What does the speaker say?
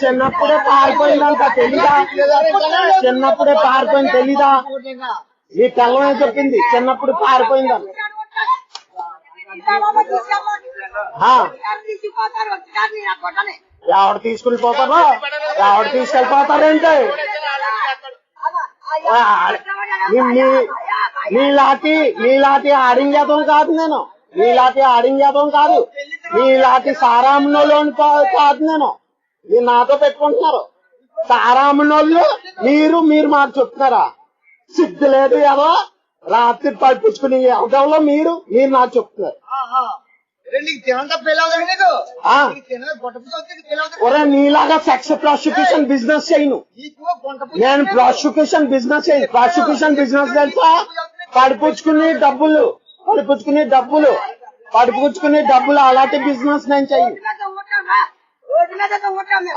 చిన్నప్పుడే పారిపోయిందంట తెలీదా? చిన్నప్పుడే పారిపోయింది తెలీదా? ఈ తెల్లమే చెప్పింది చిన్నప్పుడు పారిపోయిందని. ఎవడు తీసుకెళ్ళిపోతారో ఎవడు తీసుకెళ్ళిపోతారేంటి? నీలాంటి ఆడింగేతం కాదు, నేను నీలాంటి ఆడింగేతం కాదు, నీలాంటి సారామునోళ్ళు కాదు. నేను మీరు నాతో పెట్టుకుంటున్నారు. సారామునోళ్ళు మీరు మాకు చెప్తున్నారా? సిద్ధి లేదు ఏదో రాత్రి పడిపించుకుని అవడంలో మీరు నాకు చెప్తున్నారు. ఒరే నీలాగా సెక్స్ ప్రాసిక్యూషన్ బిజినెస్ చేయను నేను. ప్రాసిక్యూషన్ బిజినెస్ చేయను. ప్రాసిక్యూషన్ బిజినెస్ తెలుసా? పడిపుచ్చుకుని డబ్బులు అలాంటి బిజినెస్ నేను చేయను.